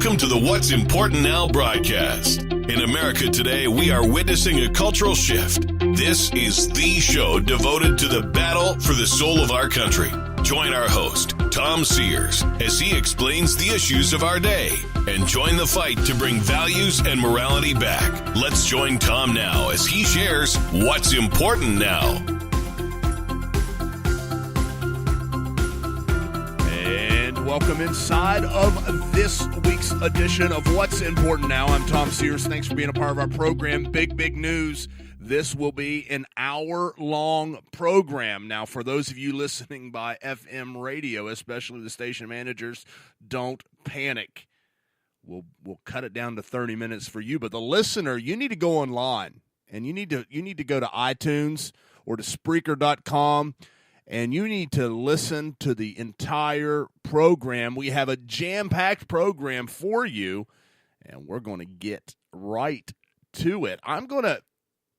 Welcome to the What's Important Now broadcast. In America today, we are witnessing a cultural shift. This is the show devoted to the battle for the soul of our country. Join our host, Tom Sears, as he explains the issues of our day and join the fight to bring values and morality back. Let's join Tom now as he shares what's important now. Welcome inside of this week's edition of What's Important Now. I'm Tom Sears. Thanks for being a part of our program. Big news. This will be an hour-long program. Now, for those of you listening by FM radio, especially the station managers, don't panic. We'll cut it down to 30 minutes for you. But the listener, you need to go online, and you need to go to iTunes or to Spreaker.com. And you need to listen to the entire program. We have a jam-packed program for you, and we're going to get right to it.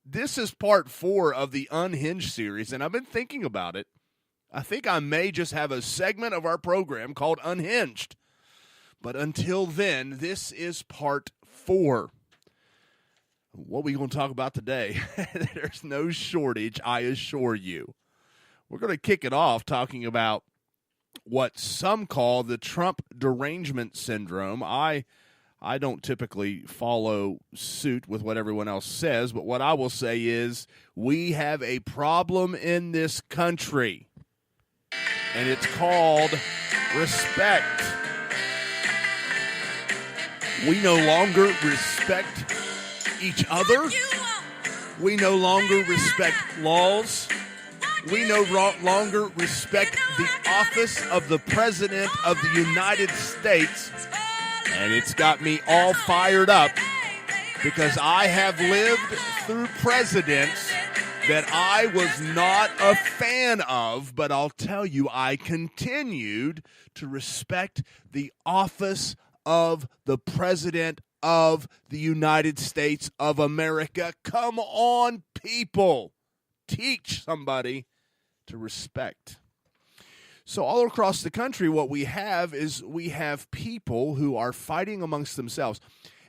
This is part 4 of the Unhinged series, and I've been thinking about it. I think I may just have a segment of our program called Unhinged. But until then, this is part 4. What are we going to talk about today? There's no shortage, I assure you. We're going to kick it off talking about what some call the Trump Derangement Syndrome. I don't typically follow suit with what everyone else says, but what I will say is we have a problem in this country, and it's called respect. We no longer respect each other. We no longer respect laws. We no longer respect the office of the President of the United States, and it's got me all fired up because I have lived through presidents that I was not a fan of, but I'll tell you, I continued to respect the office of the President of the United States of America. Come on, people. Teach somebody to respect. So all across the country, what we have is we have people who are fighting amongst themselves.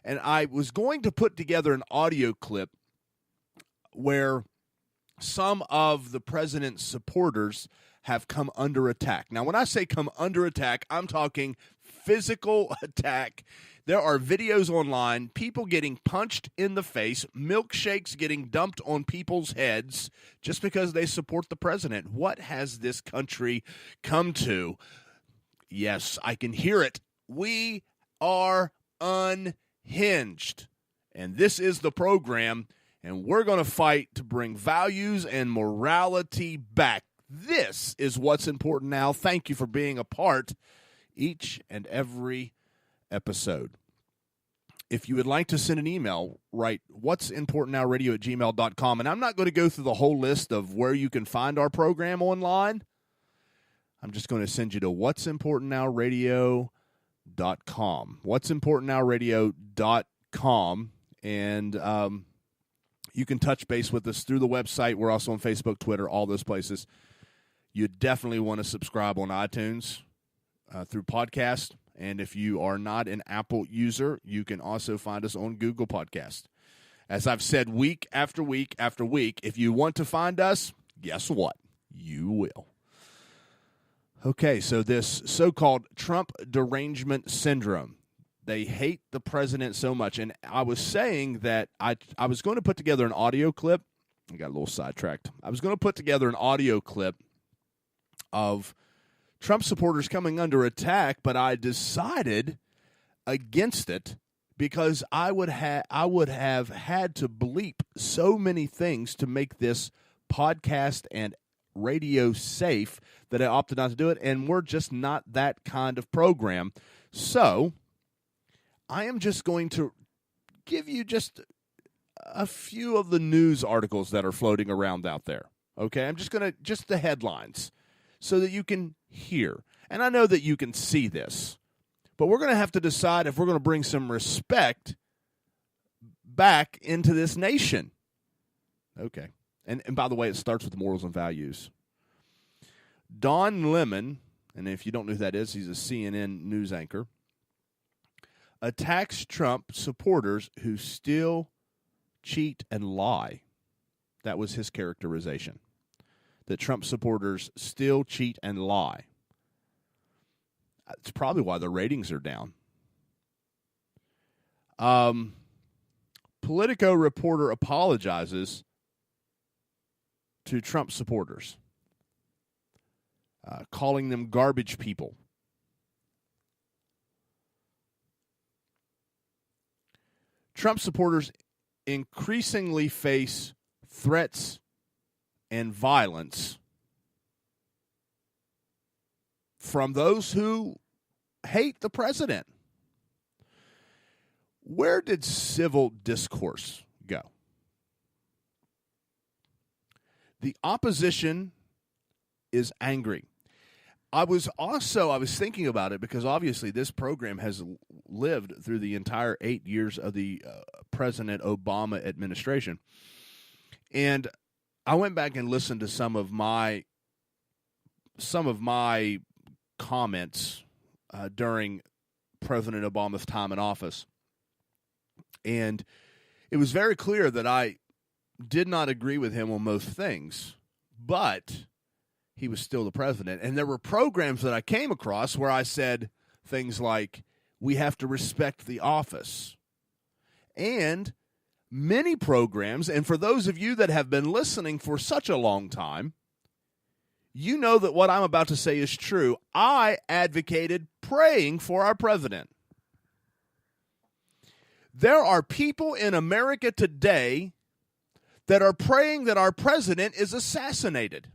And I was going to put together an audio clip where some of the president's supporters have come under attack. Now, when I say come under attack, I'm talking physical attack. There are videos online, people getting punched in the face, milkshakes getting dumped on people's heads just because they support the president. What has this country come to? Yes, I can hear it. We are unhinged. And this is the program, and we're going to fight to bring values and morality back. This is What's Important Now. Thank you for being a part each and every episode. If you would like to send an email, write what'simportantnowradio@gmail.com. And I'm not going to go through the whole list of where you can find our program online. I'm just going to send you to what'simportantnowradio.com. What'simportantnowradio.com. And you can touch base with us through the website. We're also on Facebook, Twitter, all those places. You definitely want to subscribe on iTunes through podcast. And if you are not an Apple user, you can also find us on Google Podcast. As I've said week after week after week, if you want to find us, guess what? You will. Okay, so this so-called Trump Derangement Syndrome. They hate the president so much. And I was saying that I was going to put together an audio clip. I got a little sidetracked. I was going to put together an audio clip of Trump supporters coming under attack, but I decided against it because I would have had to bleep so many things to make this podcast and radio safe that I opted not to do it, and we're just not that kind of program. So I am just going to give you just a few of the news articles that are floating around out there. Okay, I'm just the headlines so that you can hear. And I know that you can see this, but we're going to have to decide if we're going to bring some respect back into this nation. Okay. And by the way, it starts with morals and values. Don Lemon, and if you don't know who that is, he's a CNN news anchor, attacks Trump supporters who still cheat and lie. That was his characterization, that Trump supporters still cheat and lie. It's probably why the ratings are down. Politico reporter apologizes to Trump supporters, calling them garbage people. Trump supporters increasingly face threats and violence from those who hate the president. Where did civil discourse go? The opposition is angry. I was thinking about it because obviously this program has lived through the entire 8 years of the President Obama administration. And I went back and listened to some of my comments during President Obama's time in office. And it was very clear that I did not agree with him on most things, but he was still the president. And there were programs that I came across where I said things like, we have to respect the office. And many programs, and for those of you that have been listening for such a long time, you know that what I'm about to say is true. I advocated praying for our president. There are people in America today that are praying that our president is assassinated.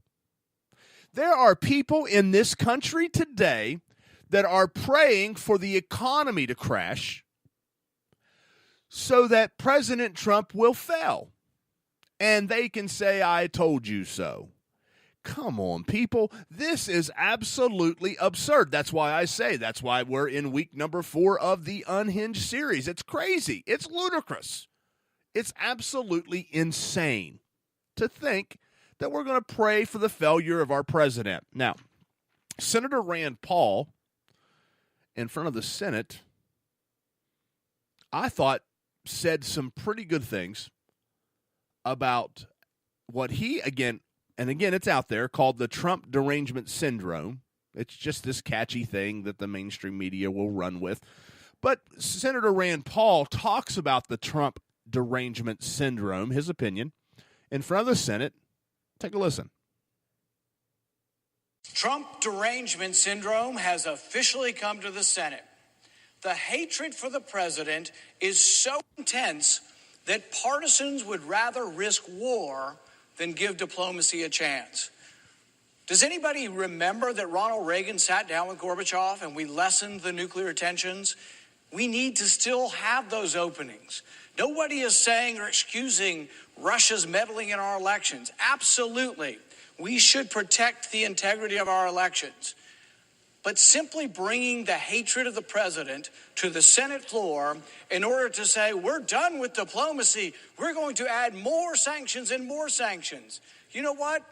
There are people in this country today that are praying for the economy to crash so that President Trump will fail. And they can say, I told you so. Come on, people. This is absolutely absurd. That's why we're in week number 4 of the Unhinged series. It's crazy. It's ludicrous. It's absolutely insane to think that we're going to pray for the failure of our president. Now, Senator Rand Paul, in front of the Senate, I thought said some pretty good things about what he, again, it's out there, called the Trump Derangement Syndrome. It's just this catchy thing that the mainstream media will run with. But Senator Rand Paul talks about the Trump Derangement Syndrome, his opinion, in front of the Senate. Take a listen. Trump Derangement Syndrome has officially come to the Senate. The hatred for the president is so intense that partisans would rather risk war than give diplomacy a chance. Does anybody remember that Ronald Reagan sat down with Gorbachev and we lessened the nuclear tensions? We need to still have those openings. Nobody is saying or excusing Russia's meddling in our elections. Absolutely. We should protect the integrity of our elections. But simply bringing the hatred of the president to the Senate floor in order to say, we're done with diplomacy, we're going to add more sanctions and more sanctions. You know what?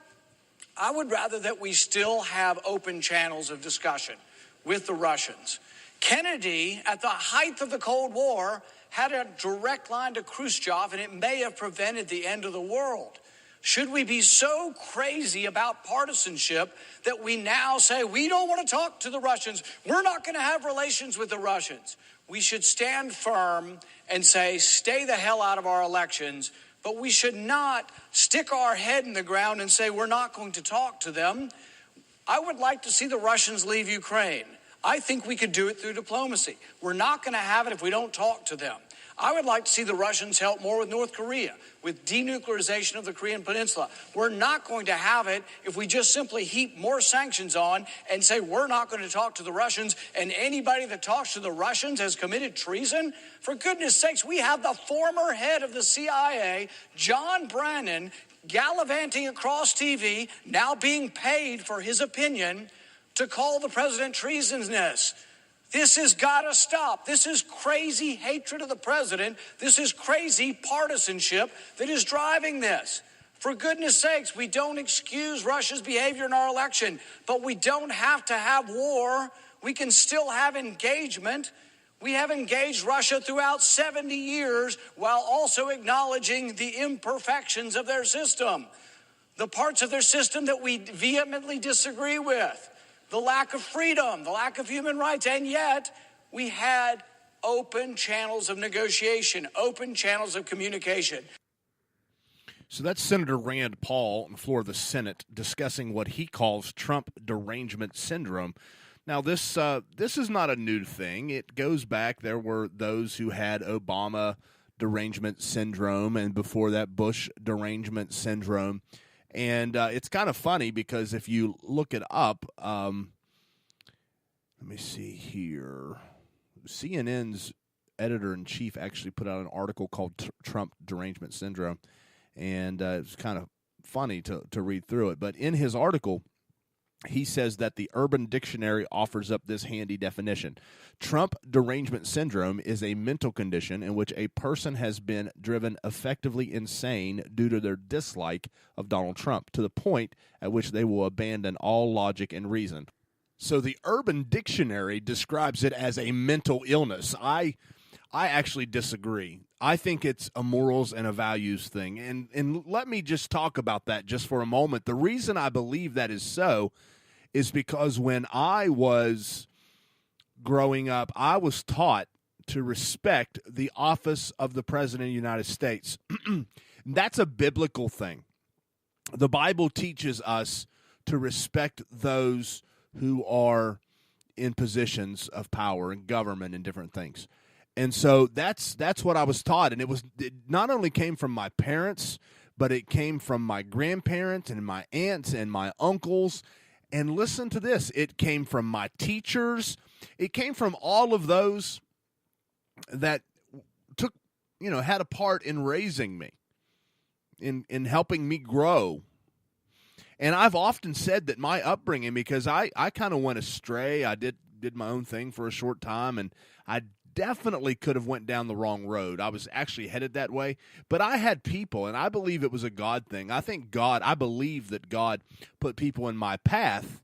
I would rather that we still have open channels of discussion with the Russians. Kennedy, at the height of the Cold War, had a direct line to Khrushchev, and it may have prevented the end of the world. Should we be so crazy about partisanship that we now say, we don't want to talk to the Russians, we're not going to have relations with the Russians? We should stand firm and say, stay the hell out of our elections, but we should not stick our head in the ground and say we're not going to talk to them. I would like to see the Russians leave Ukraine. I think we could do it through diplomacy. We're not going to have it if we don't talk to them. I would like to see the Russians help more with North Korea, with denuclearization of the Korean Peninsula. We're not going to have it if we just simply heap more sanctions on and say we're not going to talk to the Russians, and anybody that talks to the Russians has committed treason. For goodness sakes, we have the former head of the CIA, John Brennan, gallivanting across TV, now being paid for his opinion, to call the president treasonous. This has got to stop. This is crazy hatred of the president. This is crazy partisanship that is driving this. For goodness sakes, we don't excuse Russia's behavior in our election, but we don't have to have war. We can still have engagement. We have engaged Russia throughout 70 years while also acknowledging the imperfections of their system, the parts of their system that we vehemently disagree with, the lack of freedom, the lack of human rights, and yet we had open channels of negotiation, open channels of communication. So that's Senator Rand Paul on the floor of the Senate discussing what he calls Trump derangement syndrome. Now, this is not a new thing. It goes back. There were those who had Obama derangement syndrome, and before that, Bush derangement syndrome. And it's kind of funny because if you look it up, let me see here. CNN's editor-in-chief actually put out an article called Trump Derangement Syndrome, and it's kind of funny to read through it. But in his article, he says that the Urban Dictionary offers up this handy definition. Trump derangement syndrome is a mental condition in which a person has been driven effectively insane due to their dislike of Donald Trump, to the point at which they will abandon all logic and reason. So the Urban Dictionary describes it as a mental illness. I actually disagree. I think it's a morals and a values thing. And let me just talk about that just for a moment. The reason I believe that is so is because when I was growing up, I was taught to respect the office of the President of the United States. That's a biblical thing. The Bible teaches us to respect those who are in positions of power and government and different things. And so that's what I was taught. And it not only came from my parents, but it came from my grandparents and my aunts and my uncles. And listen to this, it came from my teachers. It came from all of those that had a part in raising me, in helping me grow. And I've often said that my upbringing, because I kind of went astray. I did my own thing for a short time, and I definitely could have went down the wrong road. I was actually headed that way, but I had people, and I believe it was a God thing. I believe that God put people in my path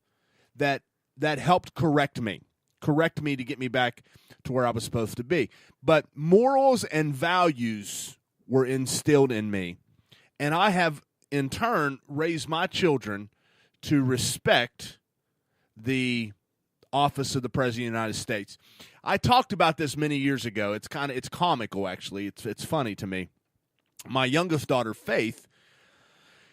that helped correct me to get me back to where I was supposed to be. But morals and values were instilled in me, and I have in turn raised my children to respect the office of the President of the United States. I talked about this many years ago. It's comical, actually. It's funny to me. My youngest daughter, Faith,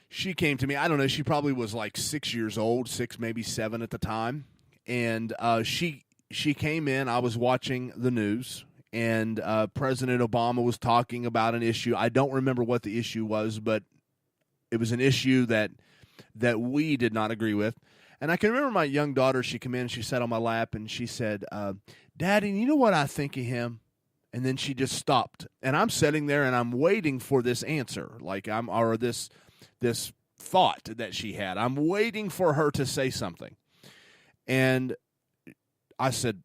she came to me. I don't know. She probably was like 6 years old, 6, maybe 7 at the time. And she came in. I was watching the news, and President Obama was talking about an issue. I don't remember what the issue was, but it was an issue that we did not agree with. And I can remember my young daughter, she came in and she sat on my lap and she said, Daddy, you know what I think of him? And then she just stopped. And I'm sitting there and I'm waiting for this answer, or this thought that she had. I'm waiting for her to say something. And I said,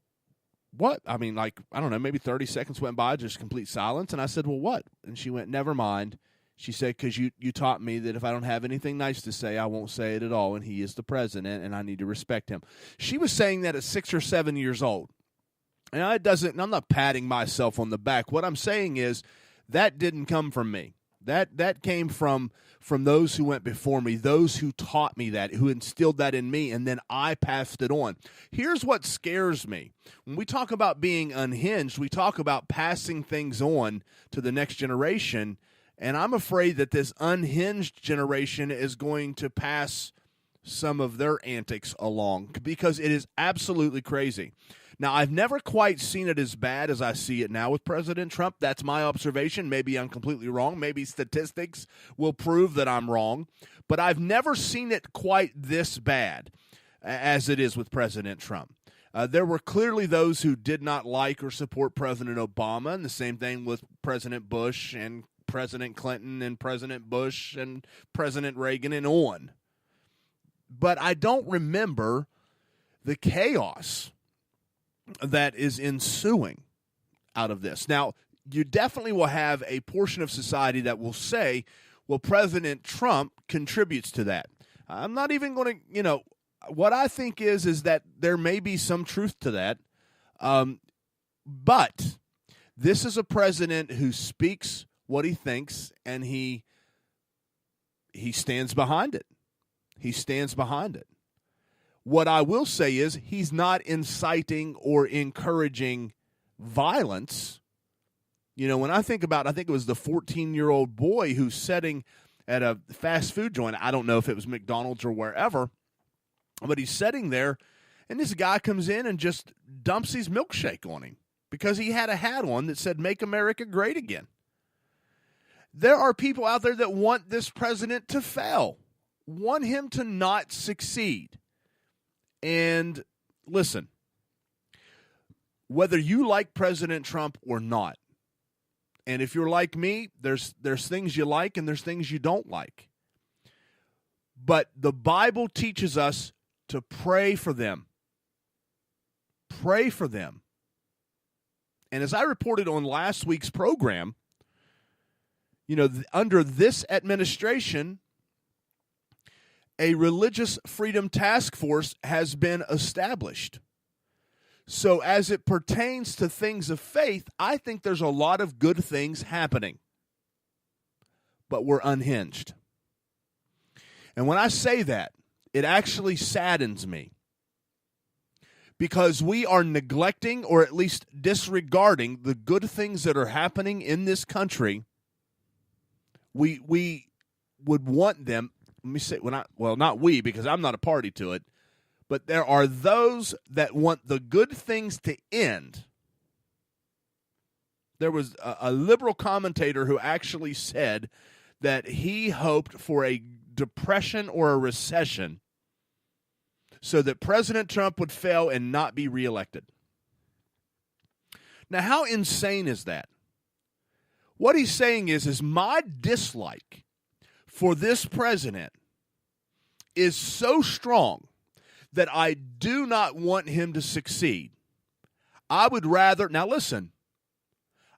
what? I mean, I don't know, maybe 30 seconds went by, just complete silence. And I said, well, what? And she went, never mind. She said, because you taught me that if I don't have anything nice to say, I won't say it at all, and he is the president, and I need to respect him. She was saying that at 6 or 7 years old. And I'm not patting myself on the back. What I'm saying is that didn't come from me. That came from those who went before me, those who taught me that, who instilled that in me, and then I passed it on. Here's what scares me. When we talk about being unhinged, we talk about passing things on to the next generation. And I'm afraid that this unhinged generation is going to pass some of their antics along, because it is absolutely crazy. Now, I've never quite seen it as bad as I see it now with President Trump. That's my observation. Maybe I'm completely wrong. Maybe statistics will prove that I'm wrong. But I've never seen it quite this bad as it is with President Trump. There were clearly those who did not like or support President Obama, and the same thing with President Bush and President Clinton and President Bush and President Reagan and on. But I don't remember the chaos that is ensuing out of this. Now, you definitely will have a portion of society that will say, well, President Trump contributes to that. I'm not even going to, what I think is that there may be some truth to that. But this is a president who speaks what he thinks, and he stands behind it. He stands behind it. What I will say is he's not inciting or encouraging violence. You know, when I think about, I think it was the 14-year-old boy who's sitting at a fast food joint. I don't know if it was McDonald's or wherever, but he's sitting there, and this guy comes in and just dumps his milkshake on him because he had a hat on that said, "Make America Great Again." There are people out there that want this president to fail, want him to not succeed. And listen, whether you like President Trump or not, and if you're like me, there's things you like and there's things you don't like. But the Bible teaches us to pray for them. Pray for them. And as I reported on last week's program, you know, under this administration, a religious freedom task force has been established. So as it pertains to things of faith, I think there's a lot of good things happening. But we're unhinged. And when I say that, it actually saddens me. Because we are neglecting or at least disregarding the good things that are happening in this country. We would want them, let me say, not we, because I'm not a party to it, but there are those that want the good things to end. There was a liberal commentator who actually said that he hoped for a depression or a recession so that President Trump would fail and not be reelected. Now, how insane is that? What he's saying is my dislike for this president is so strong that I do not want him to succeed. I would rather, now listen,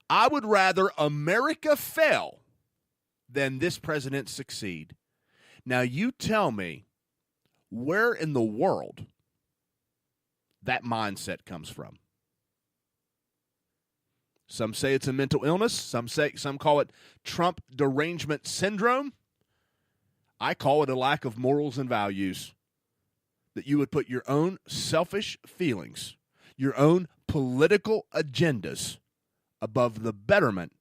I would rather America fail than this president succeed. Now you tell me where in the world that mindset comes from. Some say it's a mental illness. Some call it Trump Derangement Syndrome. I call it a lack of morals and values. That you would put your own selfish feelings, your own political agendas above the betterment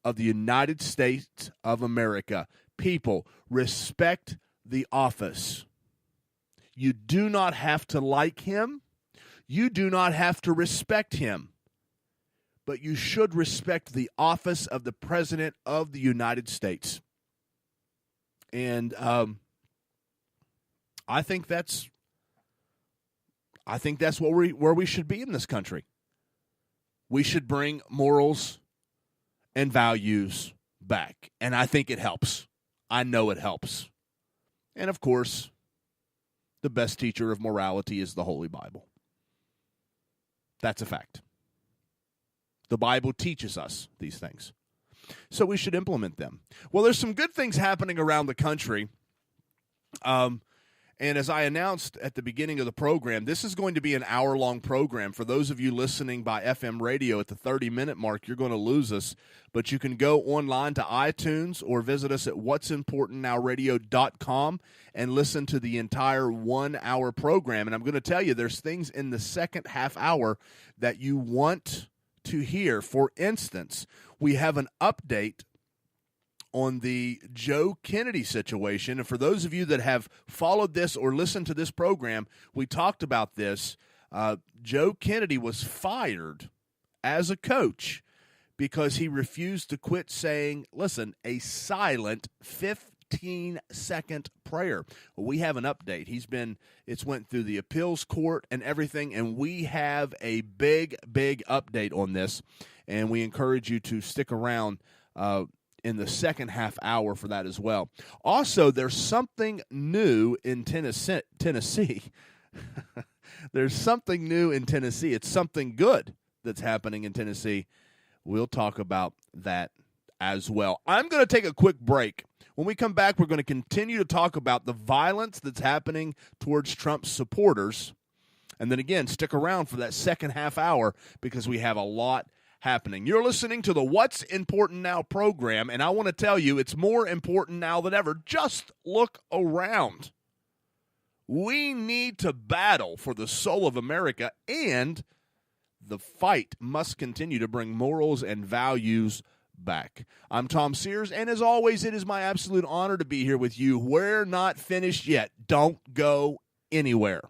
of the United States of America. People, respect the office. You do not have to like him. You do not have to respect him. But you should respect the office of the President of the United States. And I think that's where we should be in this country. We should bring morals and values back. And I think it helps. I know it helps. And of course, the best teacher of morality is the Holy Bible. That's a fact. The Bible teaches us these things. So we should implement them. Well, there's some good things happening around the country. And as I announced at the beginning of the program, this is going to be an hour-long program. For those of you listening by FM radio at the 30-minute mark, you're going to lose us. But you can go online to iTunes or visit us at what'simportantnowradio.com and listen to the entire 1-hour program. And I'm going to tell you, there's things in the second half hour that you want to hear. For instance, we have an update on the Joe Kennedy situation. And for those of you that have followed this or listened to this program, we talked about this. Joe Kennedy was fired as a coach because he refused to quit saying, listen, a silent 15-second prayer. Well, we have an update. It's went through the appeals court and everything, and we have a big update on this. And we encourage you to stick around in the second half hour for that as well. Also, there's something new in Tennessee. There's something new in Tennessee. It's something good that's happening in Tennessee. We'll talk about that as well. I'm going to take a quick break. When we come back, we're going to continue to talk about the violence that's happening towards Trump's supporters. And then again, stick around for that second half hour because we have a lot happening. You're listening to the What's Important Now program, and I want to tell you it's more important now than ever. Just look around. We need to battle for the soul of America, and the fight must continue to bring morals and values back. I'm Tom Sears, and as always, it is my absolute honor to be here with you. We're not finished yet. Don't go anywhere.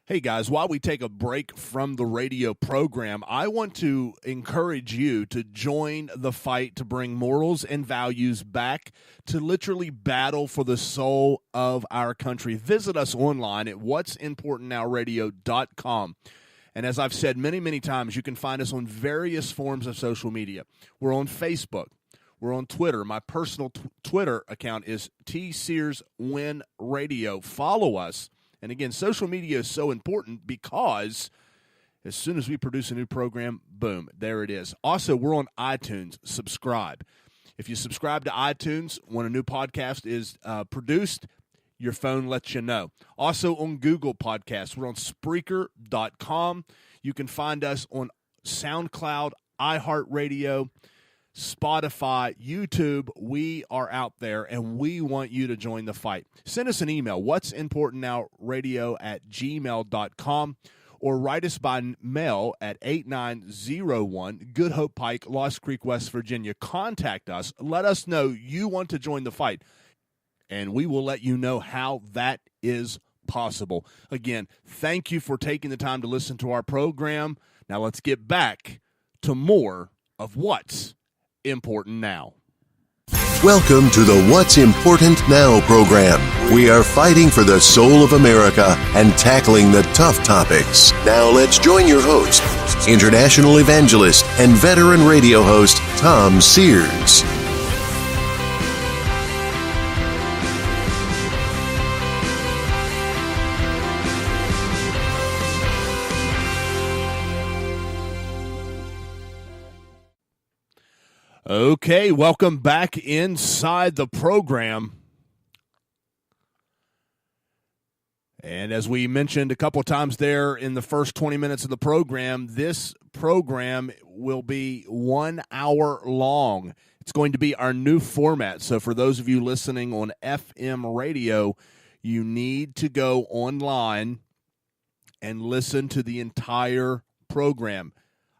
Hey guys, while we take a break from the radio program, I want to encourage you to join the fight to bring morals and values back, to literally battle for the soul of our country. Visit us online at what'simportantnowradio.com. And as I've said many, many times, you can find us on various forms of social media. We're on Facebook. We're on Twitter. My personal Twitter account is tsearswinradio. Follow us. And again, social media is so important because as soon as we produce a new program, boom, there it is. Also, we're on iTunes. Subscribe. If you subscribe to iTunes, when a new podcast is produced, your phone lets you know. Also on Google Podcasts. We're on Spreaker.com. You can find us on SoundCloud, iHeartRadio, Spotify, YouTube. We are out there, and we want you to join the fight. Send us an email, what'simportantnowradio@gmail.com, or write us by mail at 8901 Good Hope Pike, Lost Creek, West Virginia. Contact us. Let us know you want to join the fight, and we will let you know how that is possible. Again, thank you for taking the time to listen to our program. Now let's get back to more of What's Important Now. Welcome to the What's Important Now program. We are fighting for the soul of America and tackling the tough topics. Now let's join your host, international evangelist and veteran radio host, Tom Sears. Okay, welcome back inside the program. And as we mentioned a couple of times there in the first 20 minutes of the program, this program will be 1 hour long. It's going to be our new format. So for those of you listening on FM radio, you need to go online and listen to the entire program.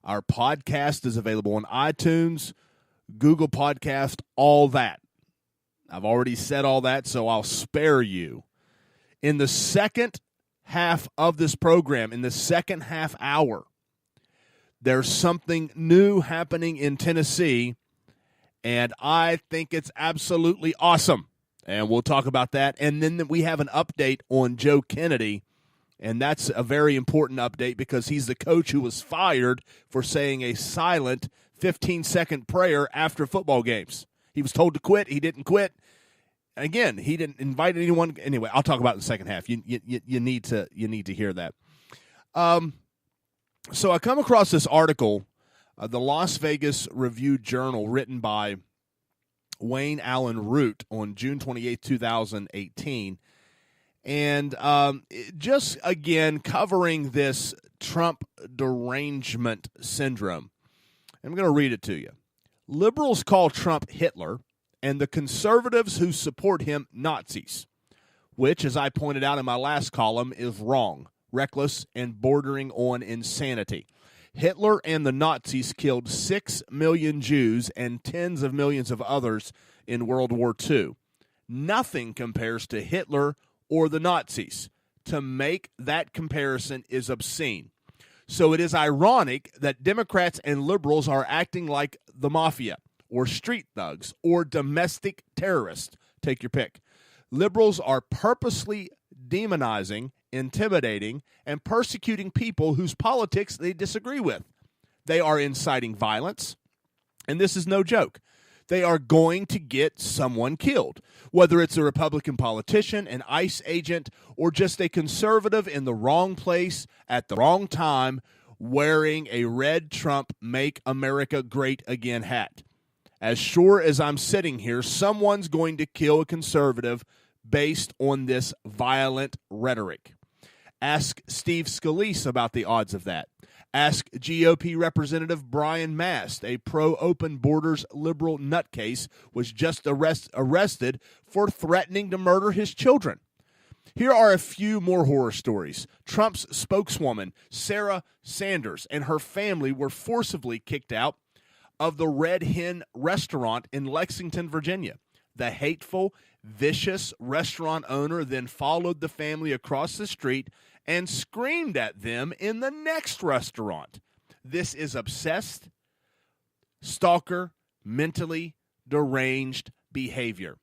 Our podcast is available on iTunes, Google Podcast, all that. I've already said all that, so I'll spare you. In the second half of this program, in the second half hour, there's something new happening in Tennessee, and I think it's absolutely awesome. And we'll talk about that. And then we have an update on Joe Kennedy, and that's a very important update because he's the coach who was fired for saying a silent 15-second prayer after football games. He was told to quit. He didn't quit. And again, he didn't invite anyone. Anyway, I'll talk about it in the second half. You need to hear that. So I come across this article, the Las Vegas Review-Journal, written by Wayne Allen Root on June 28, 2018. And just, again, covering this Trump derangement syndrome. I'm going to read it to you. Liberals call Trump Hitler and the conservatives who support him Nazis, which, as I pointed out in my last column, is wrong, reckless, and bordering on insanity. Hitler and the Nazis killed 6 million Jews and tens of millions of others in World War II. Nothing compares to Hitler or the Nazis. To make that comparison is obscene. So it is ironic that Democrats and liberals are acting like the mafia or street thugs or domestic terrorists. Take your pick. Liberals are purposely demonizing, intimidating, and persecuting people whose politics they disagree with. They are inciting violence, and this is no joke. They are going to get someone killed, whether it's a Republican politician, an ICE agent, or just a conservative in the wrong place at the wrong time, wearing a red Trump Make America Great Again hat. As sure as I'm sitting here, someone's going to kill a conservative based on this violent rhetoric. Ask Steve Scalise about the odds of that. Ask GOP Representative Brian Mast, a pro-open borders liberal nutcase, was just arrested for threatening to murder his children. Here are a few more horror stories. Trump's spokeswoman, Sarah Sanders, and her family were forcibly kicked out of the Red Hen restaurant in Lexington, Virginia. The hateful, vicious restaurant owner then followed the family across the street and screamed at them in the next restaurant. This is obsessed, stalker, mentally deranged behavior.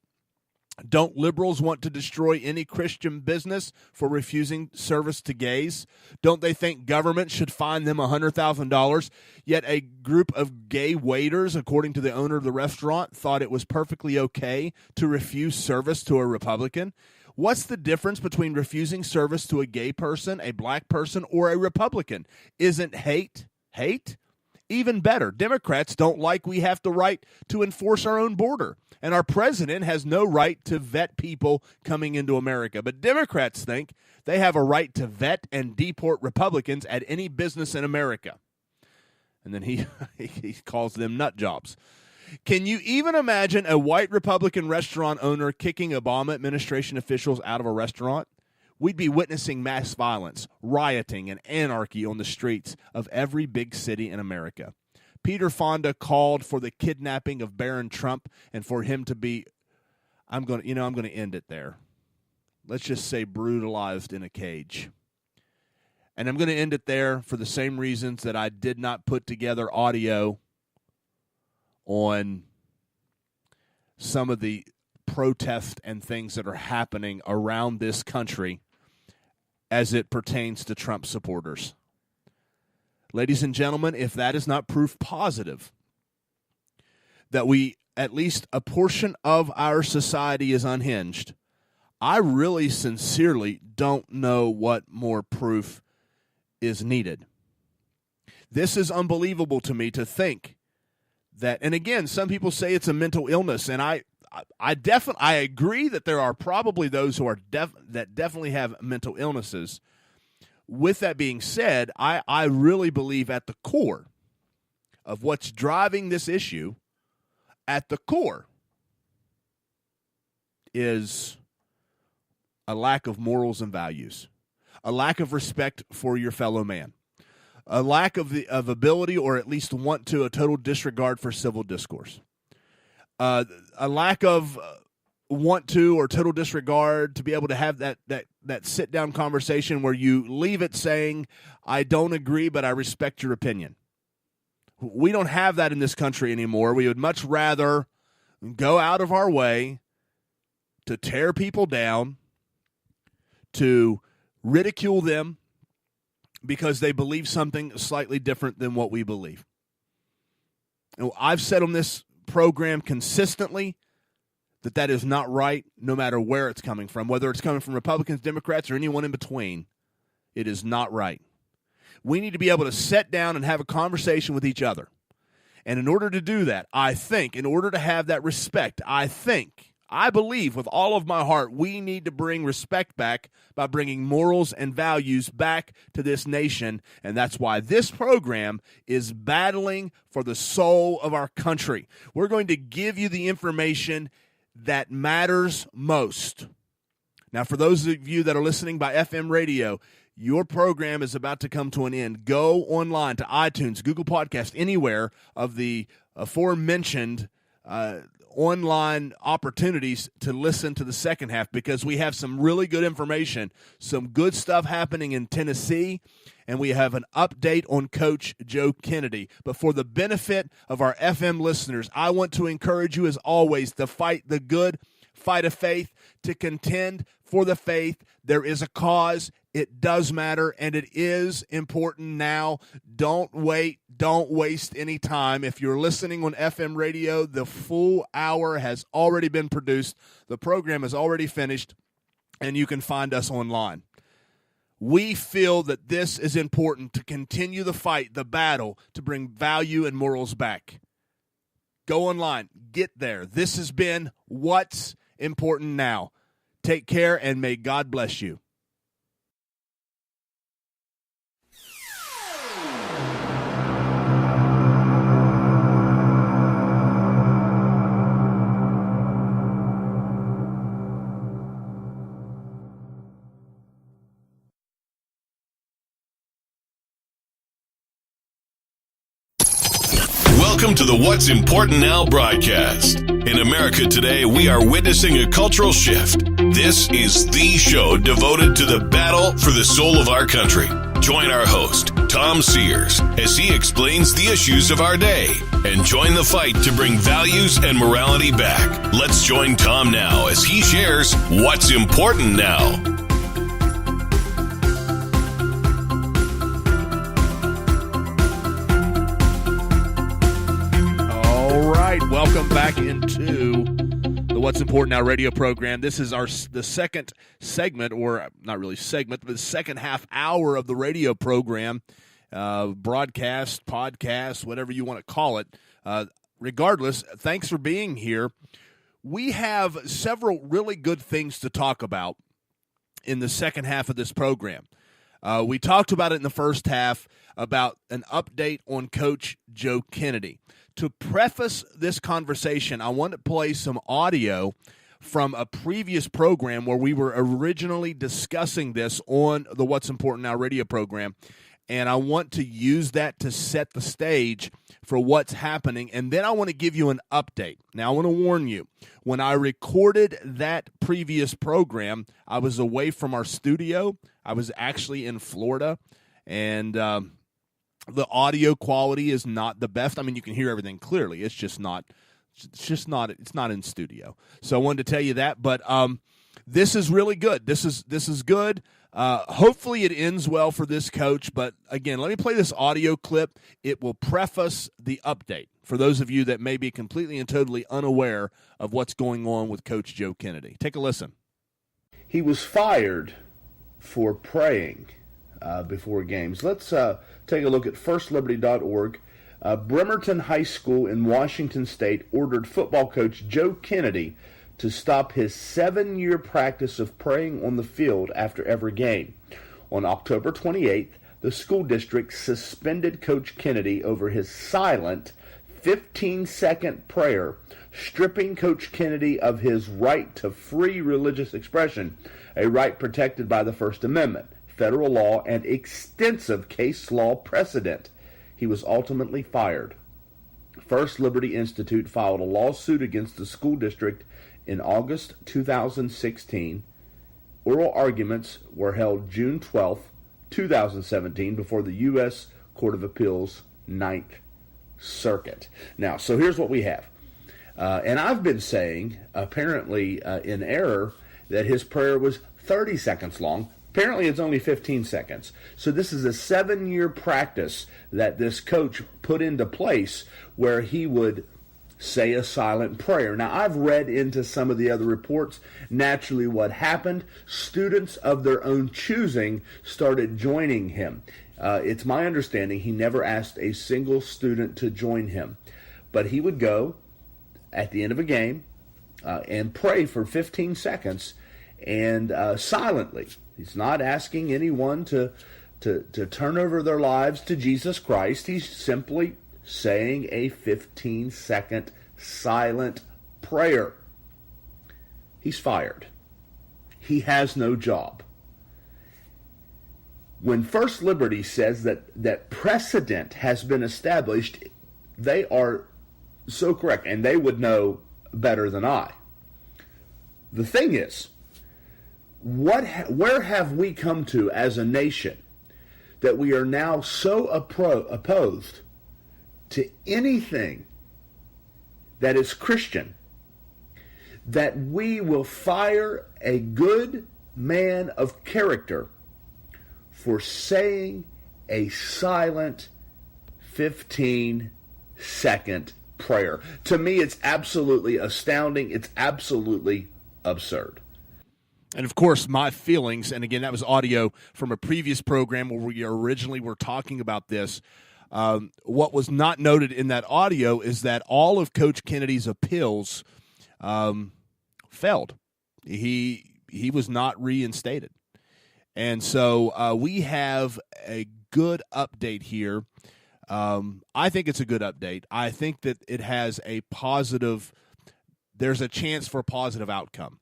Don't liberals want to destroy any Christian business for refusing service to gays? Don't they think government should fine them $100,000? Yet a group of gay waiters, according to the owner of the restaurant, thought it was perfectly okay to refuse service to a Republican. What's the difference between refusing service to a gay person, a black person, or a Republican? Isn't hate hate? Even better, Democrats don't like we have the right to enforce our own border, and our president has no right to vet people coming into America. But Democrats think they have a right to vet and deport Republicans at any business in America. And then he calls them nut jobs. Can you even imagine a white Republican restaurant owner kicking Obama administration officials out of a restaurant? We'd be witnessing mass violence, rioting, and anarchy on the streets of every big city in America. Peter Fonda called for the kidnapping of Barron Trump and for him to be, I'm going to end it there. Let's just say brutalized in a cage. And I'm going to end it there for the same reasons that I did not put together audio on some of the protests and things that are happening around this country as it pertains to Trump supporters. Ladies and gentlemen, if that is not proof positive that at least a portion of our society is unhinged, I really sincerely don't know what more proof is needed. This is unbelievable to me to think that, and again, some people say it's a mental illness, and I agree that there are probably those who are that definitely have mental illnesses. With that being said, I really believe at the core of what's driving this issue, at the core, is a lack of morals and values, a lack of respect for your fellow man, a lack of ability, or at least a total disregard for civil discourse. A lack of want to or total disregard to be able to have that sit-down conversation where you leave it saying, I don't agree, but I respect your opinion. We don't have that in this country anymore. We would much rather go out of our way to tear people down, to ridicule them because they believe something slightly different than what we believe. And I've said on this program consistently that is not right, no matter where it's coming from, whether it's coming from Republicans, Democrats, or anyone in between. It is not right. We need to be able to sit down and have a conversation with each other. And in order to do that, I think, in order to have that respect, I believe with all of my heart, we need to bring respect back by bringing morals and values back to this nation. And that's why this program is battling for the soul of our country. We're going to give you the information that matters most. Now, for those of you that are listening by FM radio, your program is about to come to an end. Go online to iTunes, Google Podcast, anywhere of the aforementioned online opportunities to listen to the second half, because we have some really good information, some good stuff happening in Tennessee, and we have an update on Coach Joe Kennedy. But for the benefit of our FM listeners, I want to encourage you, as always, to fight the good fight of faith, to contend for the faith. There is a cause. It does matter, and it is important now. Don't wait. Don't waste any time. If you're listening on FM radio, the full hour has already been produced. The program is already finished, and you can find us online. We feel that this is important to continue the fight, the battle, to bring value and morals back. Go online. Get there. This has been What's Important Now. Take care, and may God bless you. Welcome to the What's Important Now broadcast. In America today, we are witnessing a cultural shift. This is the show devoted to the battle for the soul of our country. Join our host, Tom Sears, as he explains the issues of our day and join the fight to bring values and morality back. Let's join Tom now as he shares what's important now. Welcome back into the What's Important Now radio program. This is the second segment, or not really segment, but the second half hour of the radio program, broadcast, podcast, whatever you want to call it. Regardless, thanks for being here. We have several really good things to talk about in the second half of this program. We talked about it in the first half about an update on Coach Joe Kennedy. To preface this conversation, I want to play some audio from a previous program where we were originally discussing this on the What's Important Now radio program, and I want to use that to set the stage for what's happening, and then I want to give you an update. Now, I want to warn you, when I recorded that previous program, I was away from our studio. I was actually in Florida, and the audio quality is not the best. I mean, you can hear everything clearly. It's not in studio. So I wanted to tell you that, but this is really good. This is good. Hopefully it ends well for this coach, but again, let me play this audio clip. It will preface the update for those of you that may be completely and totally unaware of what's going on with Coach Joe Kennedy. Take a listen. He was fired for praying before games. Let's take a look at firstliberty.org. Bremerton High School in Washington State ordered football coach Joe Kennedy to stop his 7-year practice of praying on the field after every game. On October 28th, the school district suspended Coach Kennedy over his silent 15-second prayer, stripping Coach Kennedy of his right to free religious expression, a right protected by the First Amendment, federal law, and extensive case law precedent. He was ultimately fired. First Liberty Institute filed a lawsuit against the school district in August 2016. Oral arguments were held June 12, 2017, before the U.S. Court of Appeals Ninth Circuit. Now, so here's what we have. And I've been saying, apparently in error, that his prayer was 30 seconds long. Apparently it's only 15 seconds. So this is a 7-year practice that this coach put into place where he would say a silent prayer. Now, I've read into some of the other reports. Naturally, what happened, students of their own choosing started joining him. It's my understanding he never asked a single student to join him. But he would go at the end of a game and pray for 15 seconds and silently. He's not asking anyone to turn over their lives to Jesus Christ. He's simply saying a 15-second silent prayer. He's fired. He has no job. When First Liberty says that precedent has been established, they are so correct, and they would know better than I. The thing is, where have we come to as a nation that we are now so opposed to anything that is Christian that we will fire a good man of character for saying a silent 15-second prayer? To me, it's absolutely astounding. It's absolutely absurd. And, of course, my feelings, and again, that was audio from a previous program where we originally were talking about this. What was not noted in that audio is that all of Coach Kennedy's appeals failed. He was not reinstated. And so we have a good update here. I think it's a good update. I think that it has a positive – there's a chance for a positive outcome.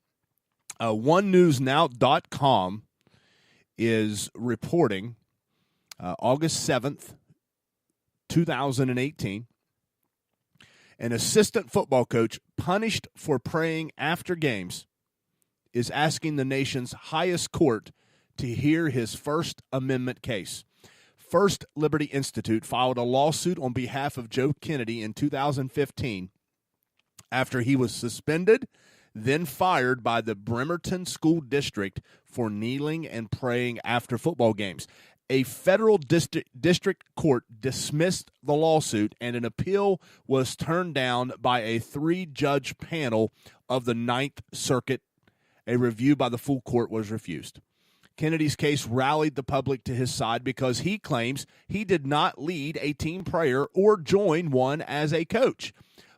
OneNewsNow.com is reporting August 7th, 2018, an assistant football coach punished for praying after games is asking the nation's highest court to hear his First Amendment case. First Liberty Institute filed a lawsuit on behalf of Joe Kennedy in 2015 after he was suspended, then fired by the Bremerton School District for kneeling and praying after football games. A federal district court dismissed the lawsuit, and an appeal was turned down by a 3-judge panel of the Ninth Circuit. A review by the full court was refused. Kennedy's case rallied the public to his side because he claims he did not lead a team prayer or join one as a coach.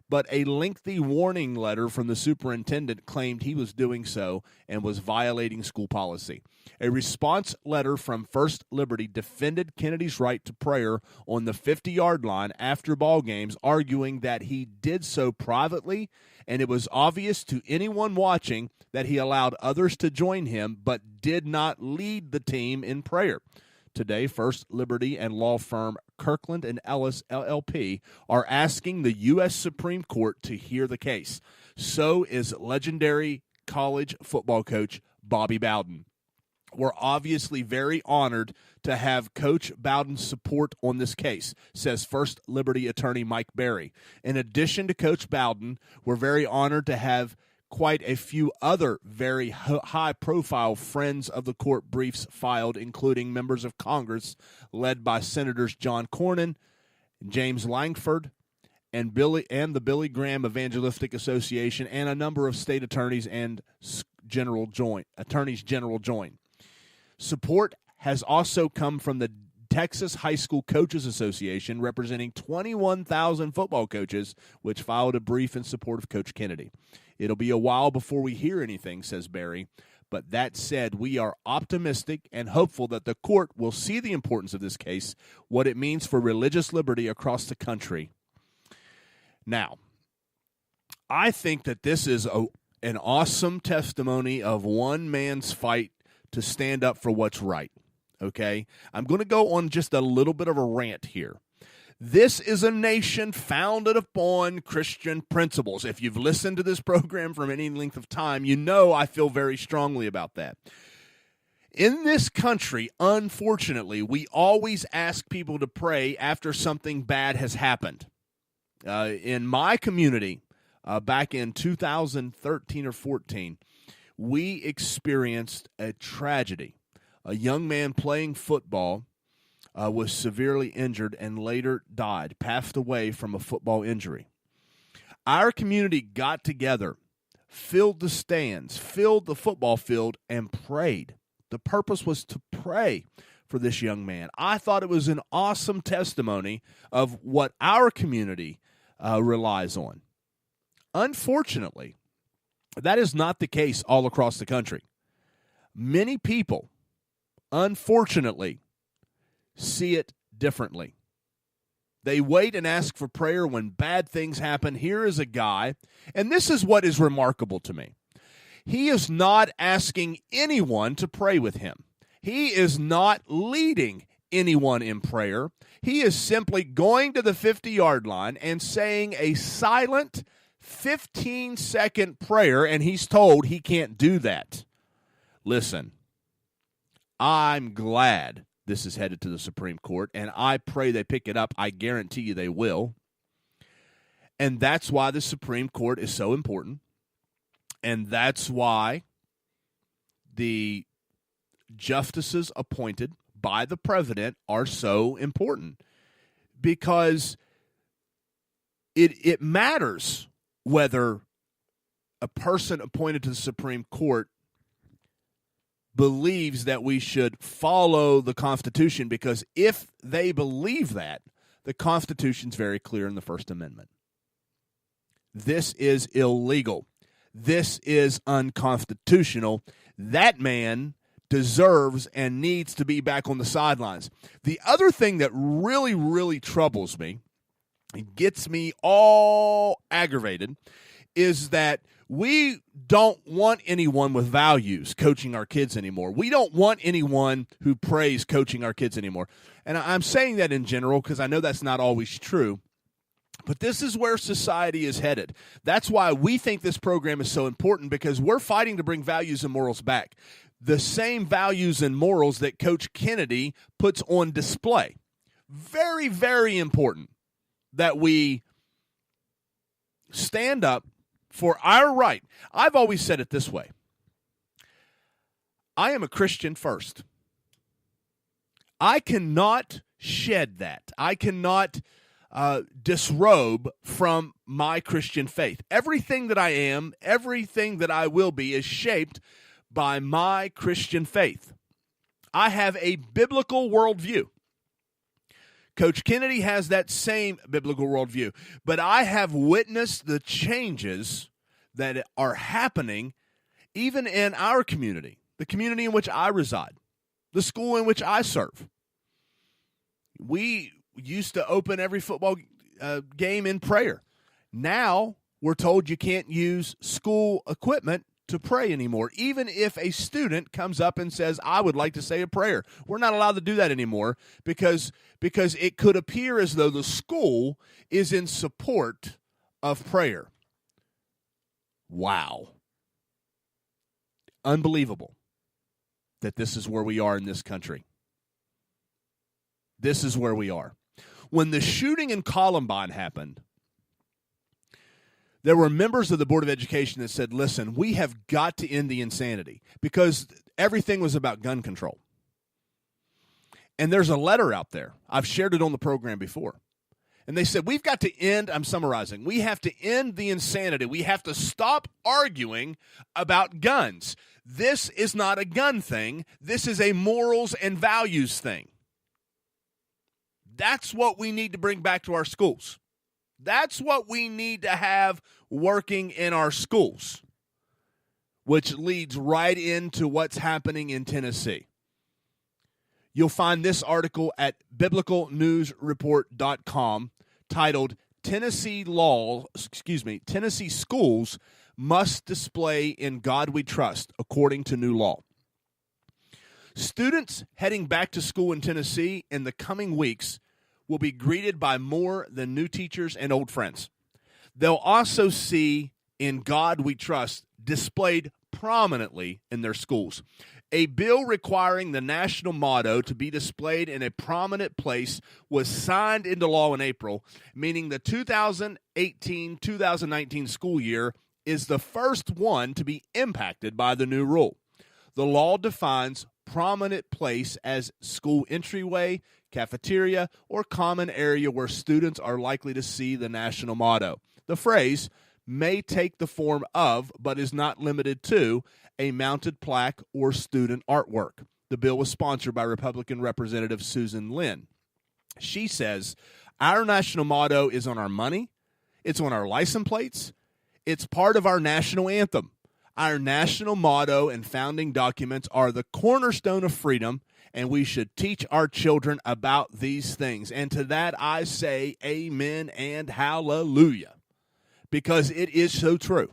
But a lengthy warning letter from the superintendent claimed he was doing so and was violating school policy. A response letter from First Liberty defended Kennedy's right to prayer on the 50-yard line after ball games, arguing that he did so privately, and it was obvious to anyone watching that he allowed others to join him but did not lead the team in prayer. Today, First Liberty and law firm Kirkland & Ellis, LLP, are asking the U.S. Supreme Court to hear the case. So is legendary college football coach Bobby Bowden. We're obviously very honored to have Coach Bowden's support on this case, says First Liberty attorney Mike Berry. In addition to Coach Bowden, we're very honored to have quite a few other very high-profile friends of the court briefs filed, including members of Congress led by Senators John Cornyn, James Langford, and the Billy Graham Evangelistic Association, and a number of state attorneys and attorneys general join. Support has also come from the Texas High School Coaches Association, representing 21,000 football coaches, which filed a brief in support of Coach Kennedy. It'll be a while before we hear anything, says Barry. But that said, we are optimistic and hopeful that the court will see the importance of this case, what it means for religious liberty across the country. Now, I think that this is an awesome testimony of one man's fight to stand up for what's right. Okay? I'm going to go on just a little bit of a rant here. This is a nation founded upon Christian principles. If you've listened to this program for any length of time, you know I feel very strongly about that. In this country, unfortunately, we always ask people to pray after something bad has happened. In my community, back in 2013 or 14, we experienced a tragedy. A young man playing football was severely injured and later died, passed away from a football injury. Our community got together, filled the stands, filled the football field, and prayed. The purpose was to pray for this young man. I thought it was an awesome testimony of what our community relies on. Unfortunately, that is not the case all across the country. Many people, unfortunately, see it differently. They wait and ask for prayer when bad things happen. Here is a guy, and this is what is remarkable to me. He is not asking anyone to pray with him. He is not leading anyone in prayer. He is simply going to the 50-yard line and saying a silent 15-second prayer, and he's told he can't do that. Listen, I'm glad this is headed to the Supreme Court, and I pray they pick it up. I guarantee you they will. And that's why the Supreme Court is so important. And that's why the justices appointed by the president are so important. Because it matters whether a person appointed to the Supreme Court believes that we should follow the Constitution, because if they believe that, the Constitution's very clear in the First Amendment. This is illegal. This is unconstitutional. That man deserves and needs to be back on the sidelines. The other thing that really, really troubles me, it gets me all aggravated, is that we don't want anyone with values coaching our kids anymore. We don't want anyone who prays coaching our kids anymore. And I'm saying that in general because I know that's not always true. But this is where society is headed. That's why we think this program is so important, because we're fighting to bring values and morals back. The same values and morals that Coach Kennedy puts on display. Very, very important that we stand up for our right. I've always said it this way. I am a Christian first. I cannot shed that. I cannot disrobe from my Christian faith. Everything that I am, everything that I will be is shaped by my Christian faith. I have a biblical worldview. Coach Kennedy has that same biblical worldview, but I have witnessed the changes that are happening even in our community, the community in which I reside, the school in which I serve. We used to open every football game in prayer. Now we're told you can't use school equipment to pray anymore. Even if a student comes up and says, I would like to say a prayer, we're not allowed to do that anymore because it could appear as though the school is in support of prayer. Wow. Unbelievable that this is where we are in this country. This is where we are. When the shooting in Columbine happened, there were members of the Board of Education that said, listen, we have got to end the insanity, because everything was about gun control. And there's a letter out there. I've shared it on the program before. And they said, we've got to end, I'm summarizing, we have to end the insanity. We have to stop arguing about guns. This is not a gun thing. This is a morals and values thing. That's what we need to bring back to our schools. That's what we need to have working in our schools, which leads right into what's happening in Tennessee. You'll find this article at biblicalnewsreport.com titled Tennessee schools must display In God We Trust, according to new law. Students heading back to school in Tennessee in the coming weeks will be greeted by more than new teachers and old friends. They'll also see In God We Trust displayed prominently in their schools. A bill requiring the national motto to be displayed in a prominent place was signed into law in April, meaning the 2018-2019 school year is the first one to be impacted by the new rule. The law defines prominent place as school entryway, cafeteria, or common area where students are likely to see the national motto. The phrase may take the form of, but is not limited to, a mounted plaque or student artwork. The bill was sponsored by Republican Representative Susan Lynn. She says, our national motto is on our money, it's on our license plates, it's part of our national anthem. Our national motto and founding documents are the cornerstone of freedom, and we should teach our children about these things. And to that I say amen and hallelujah, because it is so true.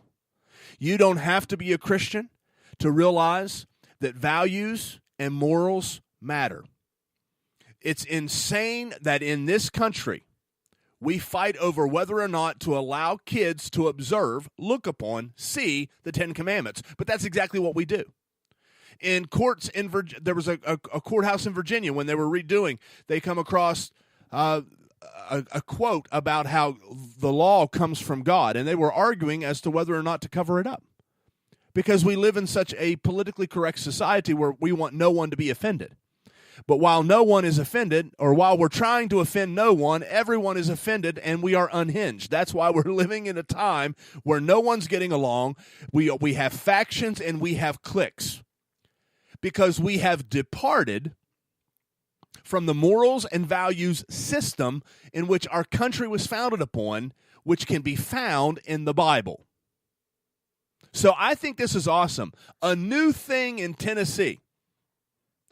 You don't have to be a Christian to realize that values and morals matter. It's insane that in this country, we fight over whether or not to allow kids to observe, look upon, see the Ten Commandments. But that's exactly what we do. In courts in there was a courthouse in Virginia when they were redoing. They come across a quote about how the law comes from God, and they were arguing as to whether or not to cover it up, because we live in such a politically correct society where we want no one to be offended. But while no one is offended, or while we're trying to offend no one, everyone is offended, and we are unhinged. That's why we're living in a time where no one's getting along. We have factions and we have cliques. because we have departed from the morals and values system in which our country was founded upon, which can be found in the Bible. So I think this is awesome. A new thing in Tennessee.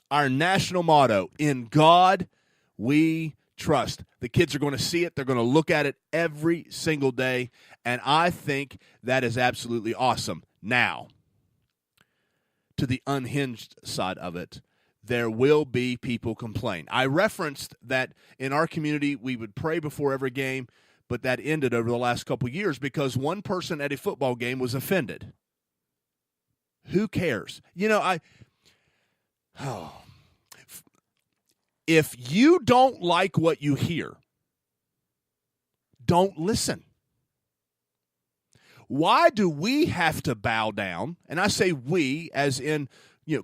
Our national motto, in God we trust. The kids are going to see it. They're going to look at it every single day. And I think that is absolutely awesome. Now, to the unhinged side of it, there will be people complain. I referenced that in our community we would pray before every game, but that ended over the last couple of years because one person at a football game was offended. Who cares? If you don't like what you hear, don't listen. Why do we have to bow down? And I say we as in,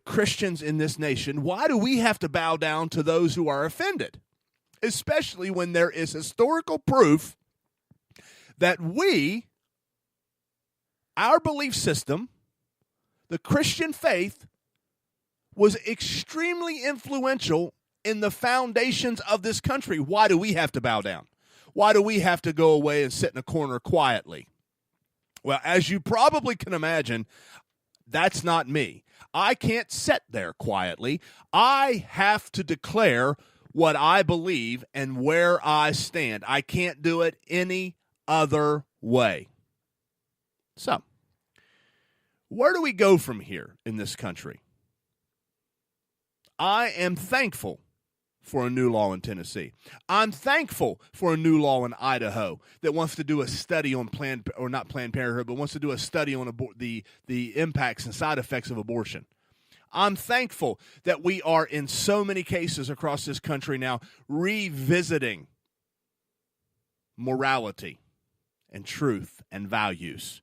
Christians in this nation. Why do we have to bow down to those who are offended? Especially when there is historical proof that our belief system, the Christian faith, was extremely influential in the foundations of this country. Why do we have to bow down? Why do we have to go away and sit in a corner quietly? Well, as you probably can imagine, that's not me. I can't sit there quietly. I have to declare what I believe and where I stand. I can't do it any other way. So, where do we go from here in this country? I am thankful for a new law in Tennessee. I'm thankful for a new law in Idaho that wants to do a study on Planned Parenthood, but wants to do a study on the impacts and side effects of abortion. I'm thankful that we are in so many cases across this country now revisiting morality and truth and values.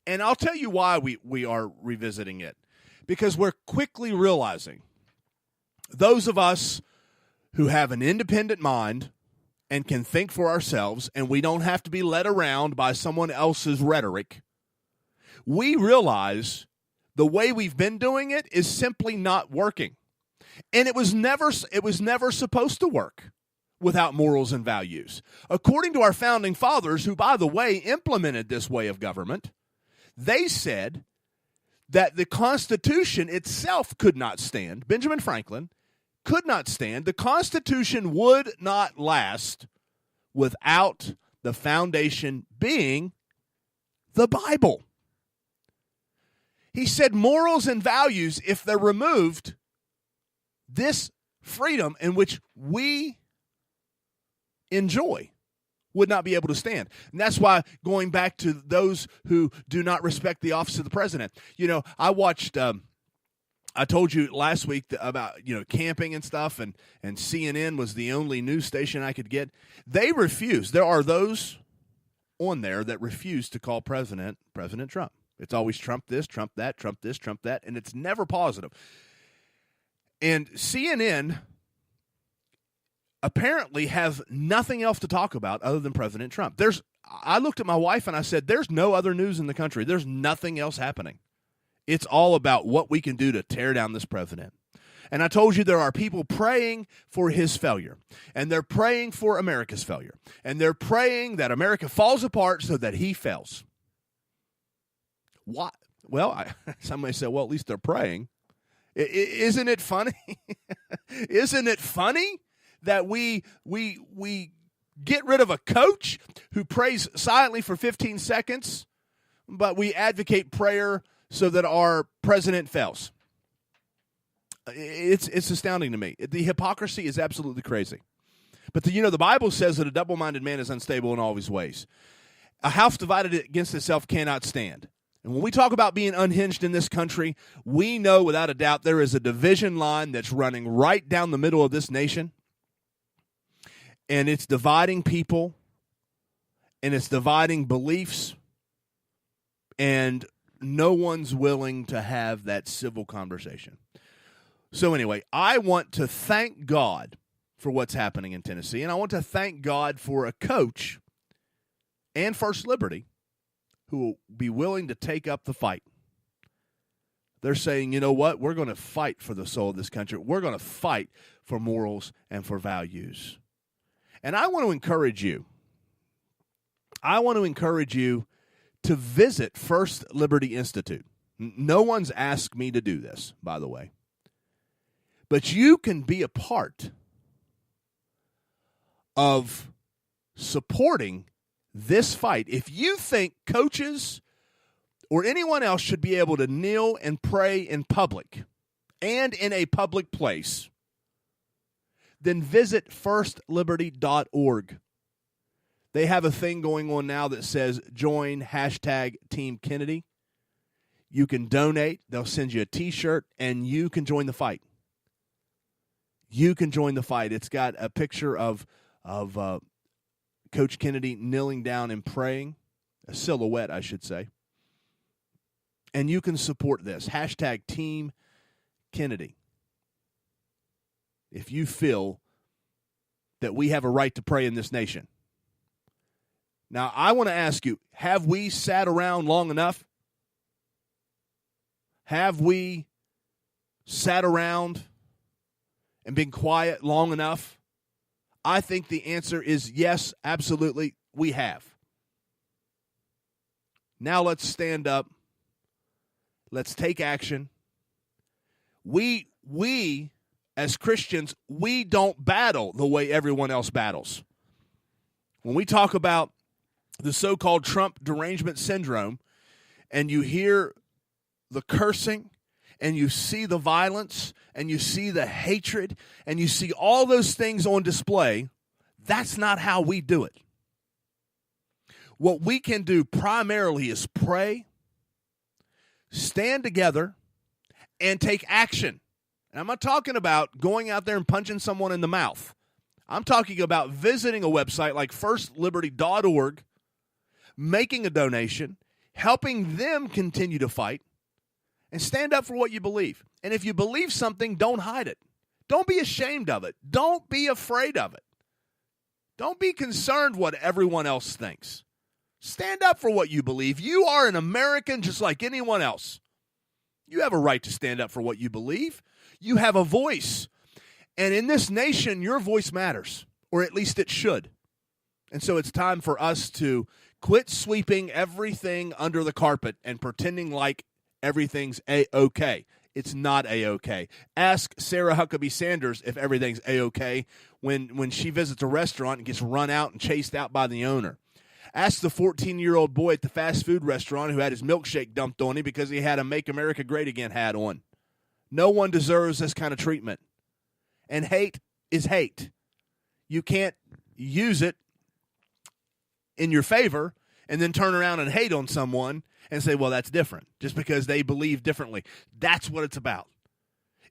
And I'll tell you why we are revisiting it. Because we're quickly realizing those of us who have an independent mind and can think for ourselves, and we don't have to be led around by someone else's rhetoric, we realize the way we've been doing it is simply not working. And it was never supposed to work without morals and values. According to our founding fathers, who, by the way, implemented this way of government, they said that the Constitution itself could not stand. Benjamin Franklin could not stand. The Constitution would not last without the foundation being the Bible. He said morals and values, if they're removed, this freedom in which we enjoy would not be able to stand. And that's why, going back to those who do not respect the office of the president, I watched, I told you last week about, camping and stuff, and CNN was the only news station I could get. They refuse. There are those on there that refuse to call President Trump. It's always Trump this, Trump that, Trump this, Trump that, and it's never positive. And CNN apparently have nothing else to talk about other than President Trump. I looked at my wife and I said, there's no other news in the country. There's nothing else happening. It's all about what we can do to tear down this president. And I told you there are people praying for his failure. And they're praying for America's failure. And they're praying that America falls apart so that he fails. Why? Well, somebody said, well, at least they're praying. Isn't it funny? Isn't it funny that we get rid of a coach who prays silently for 15 seconds, but we advocate prayer so that our president fails? It's astounding to me. The hypocrisy is absolutely crazy. But the Bible says that a double-minded man is unstable in all his ways. A house divided against itself cannot stand. And when we talk about being unhinged in this country, we know without a doubt there is a division line that's running right down the middle of this nation. And it's dividing people. And it's dividing beliefs. And no one's willing to have that civil conversation. So anyway, I want to thank God for what's happening in Tennessee. And I want to thank God for a coach and First Liberty who will be willing to take up the fight. They're saying, you know what? We're going to fight for the soul of this country. We're going to fight for morals and for values. And I want to encourage you. I want to encourage you to visit First Liberty Institute. No one's asked me to do this, by the way. But you can be a part of supporting this fight. If you think coaches or anyone else should be able to kneel and pray in public and in a public place, then visit firstliberty.org. They have a thing going on now that says join #Team Kennedy. You can donate. They'll send you a T-shirt, and you can join the fight. You can join the fight. It's got a picture of Coach Kennedy kneeling down and praying, a silhouette, I should say. And you can support this. #Team Kennedy. If you feel that we have a right to pray in this nation. Now, I want to ask you, have we sat around long enough? Have we sat around and been quiet long enough? I think the answer is yes, absolutely, we have. Now let's stand up. Let's take action. We as Christians, we don't battle the way everyone else battles. When we talk about the so-called Trump derangement syndrome, and you hear the cursing, and you see the violence, and you see the hatred, and you see all those things on display, that's not how we do it. What we can do primarily is pray, stand together, and take action. And I'm not talking about going out there and punching someone in the mouth. I'm talking about visiting a website like firstliberty.org, making a donation, helping them continue to fight, and stand up for what you believe. And if you believe something, don't hide it. Don't be ashamed of it. Don't be afraid of it. Don't be concerned what everyone else thinks. Stand up for what you believe. You are an American just like anyone else. You have a right to stand up for what you believe. You have a voice. And in this nation, your voice matters, or at least it should. And so it's time for us to quit sweeping everything under the carpet and pretending like everything's A-OK. It's not A-OK. Ask Sarah Huckabee Sanders if everything's A-OK when she visits a restaurant and gets run out and chased out by the owner. Ask the 14-year-old boy at the fast food restaurant who had his milkshake dumped on him because he had a Make America Great Again hat on. No one deserves this kind of treatment. And hate is hate. You can't use it in your favor and then turn around and hate on someone and say, well, that's different, just because they believe differently. That's what it's about.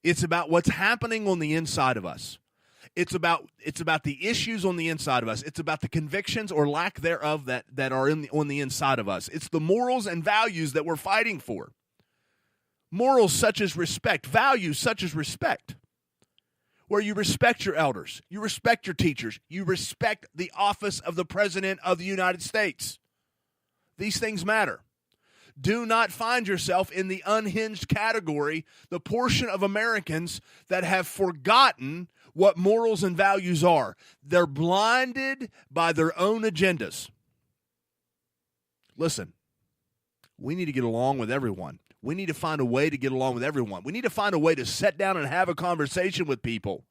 It's about what's happening on the inside of us. It's about the issues on the inside of us. It's about the convictions or lack thereof that are on the inside of us. It's the morals and values that we're fighting for. Morals such as respect, values such as respect, where you respect your elders, you respect your teachers, you respect the office of the President of the United States. These things matter. Do not find yourself in the unhinged category, the portion of Americans that have forgotten what morals and values are. They're blinded by their own agendas. Listen, we need to get along with everyone. We need to find a way to get along with everyone. We need to find a way to sit down and have a conversation with people.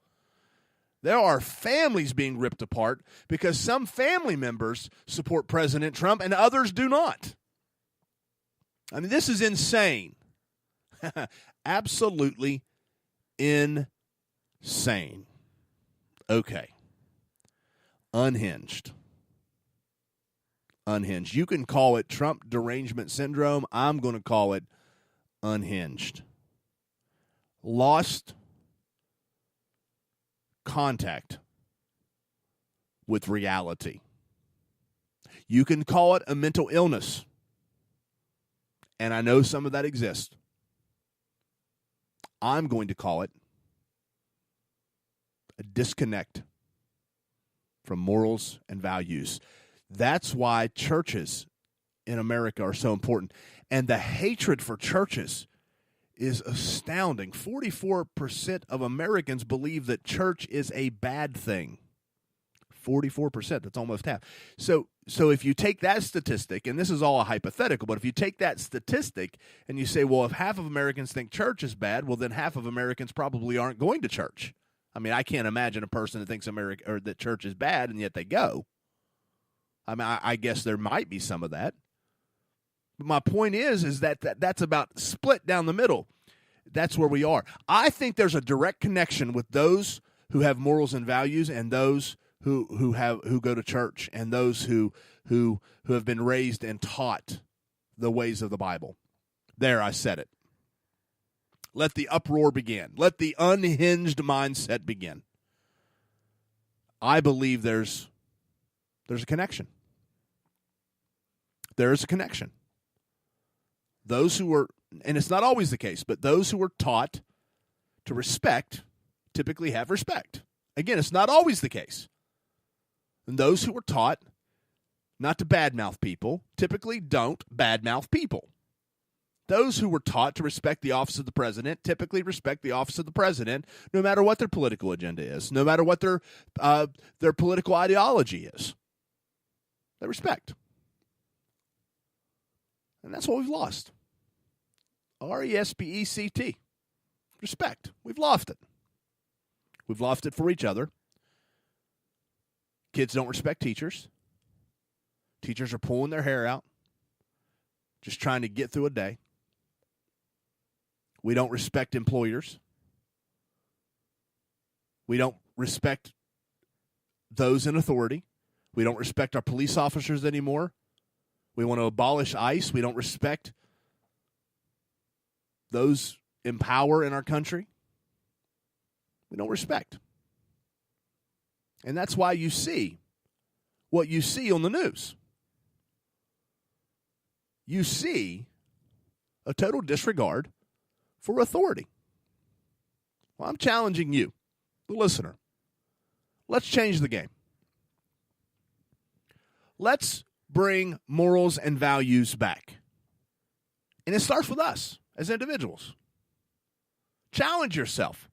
There are families being ripped apart because some family members support President Trump and others do not. I mean, this is insane. Absolutely insane. Okay. Unhinged. Unhinged. You can call it Trump derangement syndrome. I'm going to call it unhinged. Lost contact with reality. You can call it a mental illness. And I know some of that exists. I'm going to call it a disconnect from morals and values. That's why churches in America are so important. And the hatred for churches is astounding. 44% of Americans believe that church is a bad thing. 44%, that's almost half. So if you take that statistic, and this is all a hypothetical, but if you take that statistic and you say, well, if half of Americans think church is bad, well, then half of Americans probably aren't going to church. I mean, I can't imagine a person that thinks that church is bad and yet they go. I mean, I guess there might be some of that. But my point is that's about split down the middle. That's where we are. I think there's a direct connection with those who have morals and values and those who go to church and those who have been raised and taught the ways of the Bible. There, I said it. Let the uproar begin. Let the unhinged mindset begin. I believe there's a connection. There is a connection. Those who are, and it's not always the case, but those who are taught to respect typically have respect. Again, it's not always the case. And those who are taught not to badmouth people typically don't badmouth people. Those who were taught to respect the office of the president typically respect the office of the president, no matter what their political agenda is, no matter what their political ideology is. They respect. And that's what we've lost. RESPECT. Respect. We've lost it. We've lost it for each other. Kids don't respect teachers. Teachers are pulling their hair out, just trying to get through a day. We don't respect employers. We don't respect those in authority. We don't respect our police officers anymore. We want to abolish ICE. We don't respect those in power in our country. We don't respect. And that's why you see what you see on the news. You see a total disregard for authority. Well, I'm challenging you, the listener. Let's change the game. Let's bring morals and values back. And it starts with us as individuals. Challenge yourself.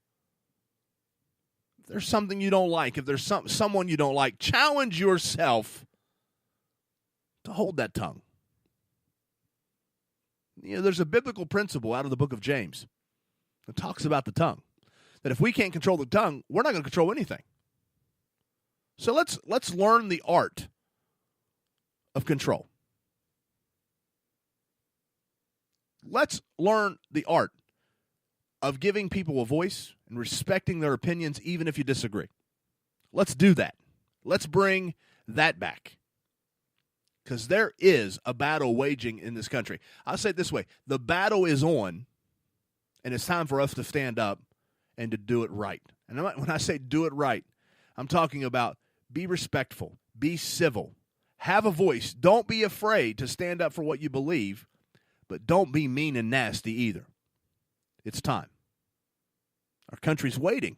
If there's something you don't like, if there's someone you don't like, challenge yourself to hold that tongue. You know, there's a biblical principle out of the book of James that talks about the tongue. That if we can't control the tongue, we're not going to control anything. So let's learn the art of control. Let's learn the art of giving people a voice and respecting their opinions even if you disagree. Let's do that. Let's bring that back. Because there is a battle waging in this country. I'll say it this way. The battle is on, and it's time for us to stand up and to do it right. And when I say do it right, I'm talking about be respectful, be civil, have a voice. Don't be afraid to stand up for what you believe, but don't be mean and nasty either. It's time. Our country's waiting.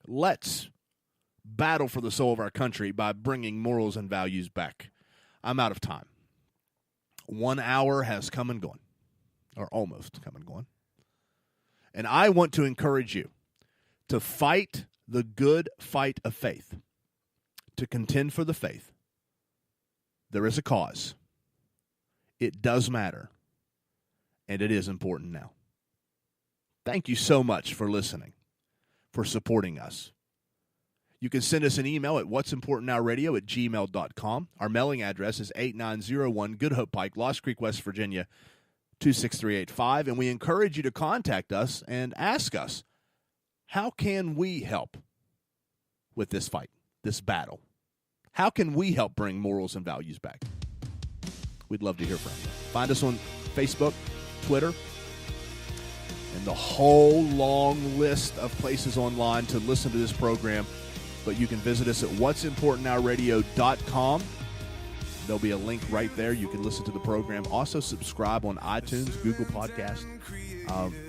Let's battle for the soul of our country by bringing morals and values back. I'm out of time. 1 hour has come and gone, or almost come and gone. And I want to encourage you to fight the good fight of faith, to contend for the faith. There is a cause. It does matter, and it is important now. Thank you so much for listening, for supporting us. You can send us an email at what'simportantnowradio@gmail.com. Our mailing address is 8901 Good Hope Pike, Lost Creek, West Virginia, 26385. And we encourage you to contact us and ask us, how can we help with this fight, this battle? How can we help bring morals and values back? We'd love to hear from you. Find us on Facebook, Twitter, and the whole long list of places online to listen to this program. But you can visit us at what'simportantnowradio.com. There'll be a link right there. You can listen to the program. Also, subscribe on iTunes, Google Podcast.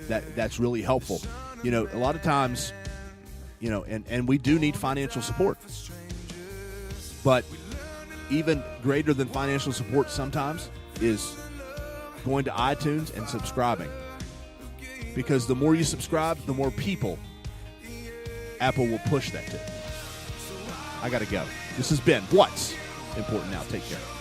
That's really helpful. You know, a lot of times, you know, and we do need financial support. But even greater than financial support sometimes is going to iTunes and subscribing. because the more you subscribe, the more people Apple will push that to. I got to go. This has been What's Important Now. Take care.